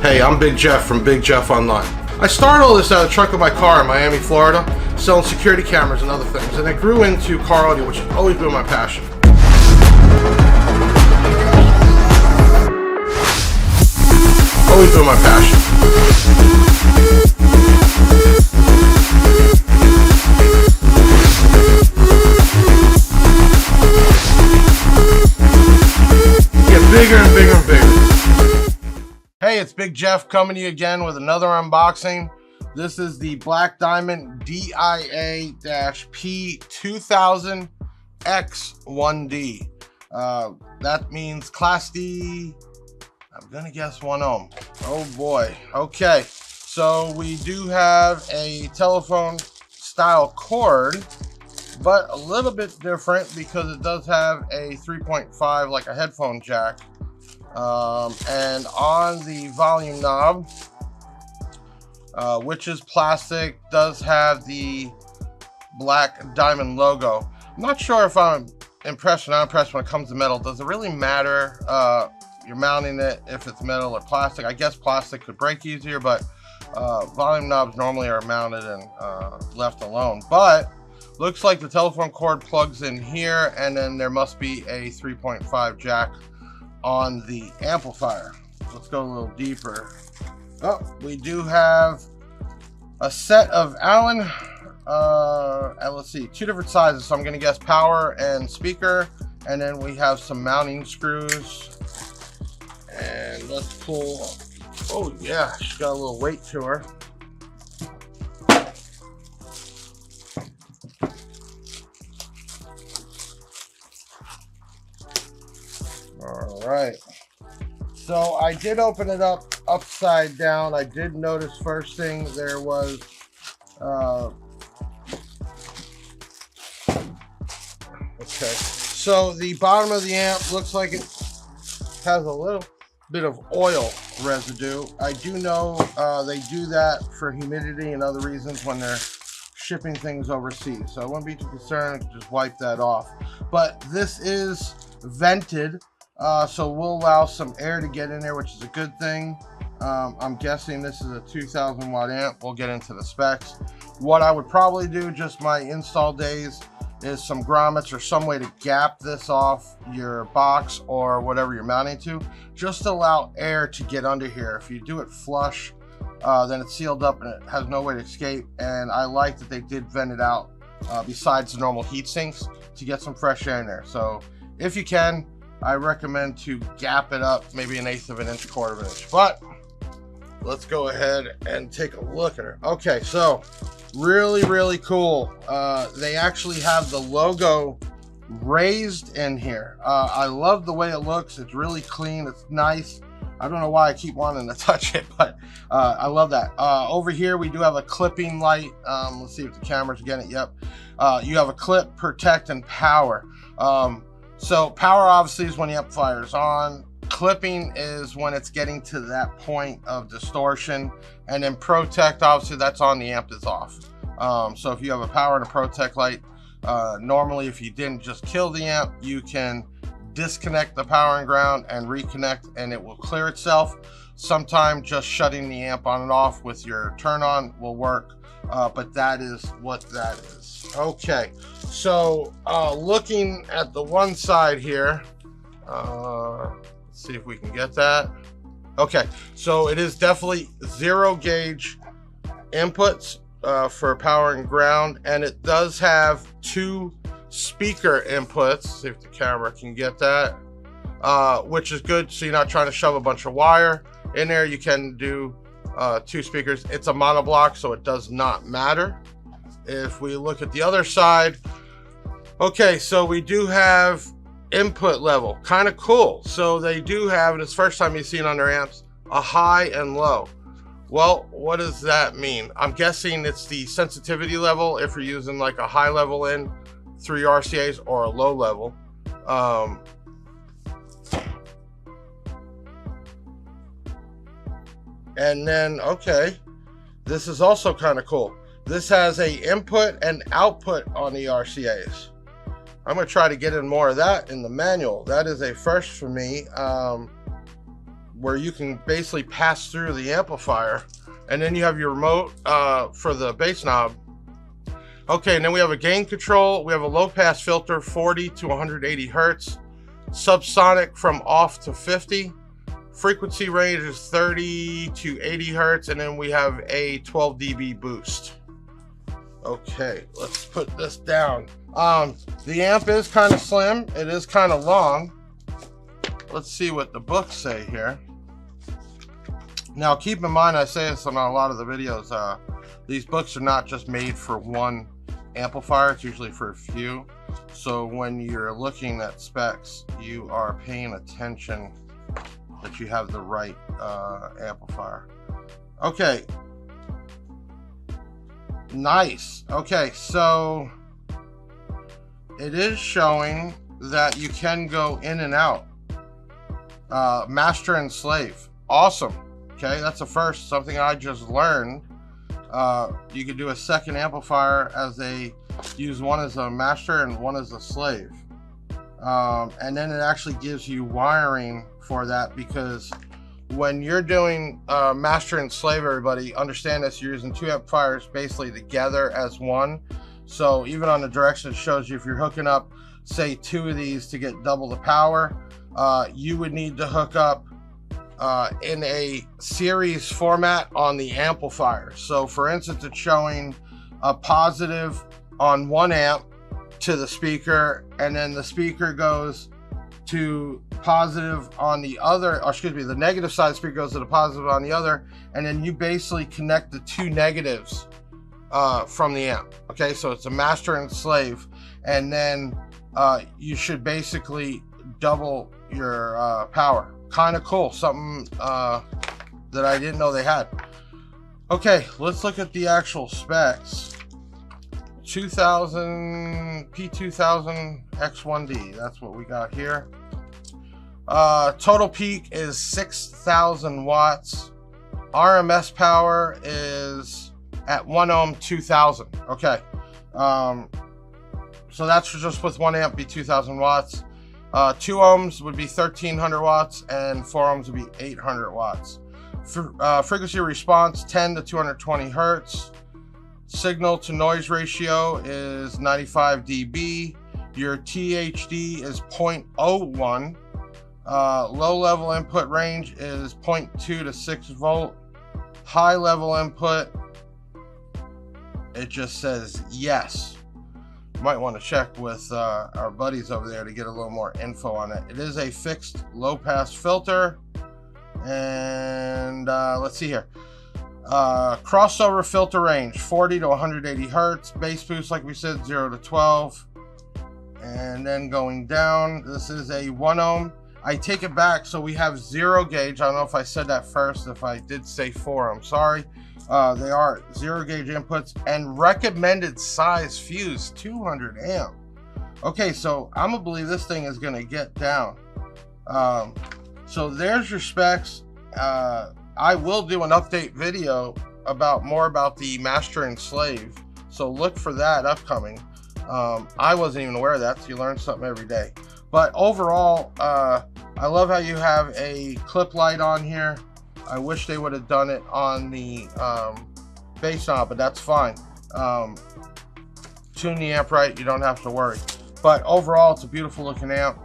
Hey, I'm Big Jeff from Big Jeff Online. I started all this out of the trunk of my car in Miami, Florida, selling security cameras and other things, and it grew into car audio, which has always been my passion. Always been my passion. Get bigger and bigger and bigger. Hey, it's Big Jeff coming to you again with another unboxing. This is the Black Diamond DIA-P2000X1D. That means Class D, I'm gonna guess 1 ohm. Oh boy. Okay, so we do have a telephone style cord, but a little bit different because it does have a 3.5 like a headphone jack. And on the volume knob, which is plastic, does have the Black Diamond logo. I'm not sure if I'm impressed or not impressed when it comes to metal. Does it really matter? You're mounting it if it's metal or plastic. I guess plastic could break easier, but volume knobs normally are mounted and left alone. But looks like the telephone cord plugs in here, and then there must be a 3.5 jack on the amplifier. Let's go a little deeper. Oh, we do have a set of Allen, and let's see, 2 different sizes. So I'm gonna guess power and speaker, and then we have some mounting screws. And let's pull, oh yeah, she's got a little weight to her. All right, so I did open it up upside down. I did notice first thing there was okay, so the bottom of the amp looks like it has a little bit of oil residue. I do know they do that for humidity and other reasons when they're shipping things overseas, so I wouldn't be too concerned. Just wipe that off. But this is vented, so we'll allow some air to get in there, which is a good thing. I'm guessing this is a 2000 watt amp. We'll get into the specs. What I would probably do, just my install days, is some grommets or some way to gap this off your box or whatever you're mounting to, just to allow air to get under here. If you do it flush, then it's sealed up and it has no way to escape. And I like that they did vent it out besides the normal heat sinks to get some fresh air in there. So if you can, I recommend to gap it up maybe 1/8 of an inch, 1/4 of an inch. But let's go ahead and take a look at her. Okay, so really cool. They actually have the logo raised in here. I love the way it looks. It's really clean. It's nice. I don't know why I keep wanting to touch it, but I love that. Over here we do have a clipping light. Let's see if the camera's getting it. Yep. You have a clip, protect, and power. So power obviously is when the amplifier is on. Clipping is when it's getting to that point of distortion, and then protect, obviously that's on the amp is off. So if you have a power and a protect light, normally if you didn't just kill the amp, you can disconnect the power and ground and reconnect, and it will clear itself. Sometimes just shutting the amp on and off with your turn on will work, but that is what that is. Okay, so looking at the one side here, let's see if we can get that. Okay, so it is definitely 0 gauge inputs for power and ground, and it does have 2 speaker inputs. See if the camera can get that, which is good, so you're not trying to shove a bunch of wire in there. You can do 2 speakers. It's a monoblock, so it does not matter. If we look at the other side, okay, so we do have input level, kind of cool. So they do have, and it's the first time you've seen on their amps, a high and low. Well, what does that mean? I'm guessing it's the sensitivity level if you're using like a high level in through your RCAs or a low level. And then, okay, this is also kind of cool. This has a input and output on the RCAs. I'm gonna try to get in more of that in the manual. That is a first for me. where you can basically pass through the amplifier, and then you have your remote for the bass knob. Okay, and then we have a gain control. We have a low pass filter, 40 to 180 hertz, subsonic from off to 50. Frequency range is 30 to 80 hertz, and then we have a 12 dB boost. Okay, let's put this down. The amp is kind of slim. It is kind of long. Let's see what the books say here. Now, keep in mind, I say this on a lot of the videos, these books are not just made for one amplifier, it's usually for a few. So when you're looking at specs, you are paying attention that you have the right amplifier. Okay. Nice. Okay, so it is showing that you can go in and out. Master and slave. Awesome. Okay, that's a first, something I just learned. You could do a second amplifier as use one as a master and one as a slave. And then it actually gives you wiring for that, because when you're doing master and slave, everybody understand this, you're using two amplifiers basically together as one. So even on the direction, it shows you if you're hooking up, say, two of these to get double the power, you would need to hook up in a series format on the amplifier. So for instance, it's showing a positive on one amp to the speaker, and then the speaker goes to positive on the other, or excuse me, the negative side of the speaker goes to the positive on the other, and then you basically connect the two negatives from the amp. Okay, so it's a master and slave, and then you should basically double your power. Kind of cool, something that I didn't know they had. Okay, let's look at the actual specs. P2000X1D, that's what we got here. Total peak is 6,000 watts. RMS power is at 1 ohm 2,000. Okay, so that's just with one amp, be 2,000 watts. 2 ohms would be 1,300 watts, and 4 ohms would be 800 watts. Frequency response 10 to 220 hertz. Signal to noise ratio is 95 dB. Your THD is 0.01. Low level input range is 0.2 to 6 volt. High level input, it just says yes. You might want to check with our buddies over there to get a little more info on it. It is a fixed low pass filter, and let's see here. Crossover filter range 40 to 180 hertz. Bass boost, like we said, 0 to 12. And then going down, this is a 1 ohm. I take it back, so we have 0 gauge. I don't know if I said that first. If I did say 4, I'm sorry. They are 0 gauge inputs, and recommended size fuse 200 amp. Okay, so I'm gonna believe this thing is gonna get down. So there's your specs. I will do an update video more about the master and slave, so look for that upcoming. I wasn't even aware of that, so you learn something every day. But overall, I love how you have a clip light on here. I wish they would have done it on the bass knob, but that's fine. Tune the amp right, you don't have to worry. But overall, it's a beautiful looking amp.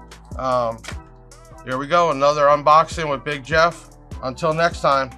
Here we go, another unboxing with Big Jeff. Until next time.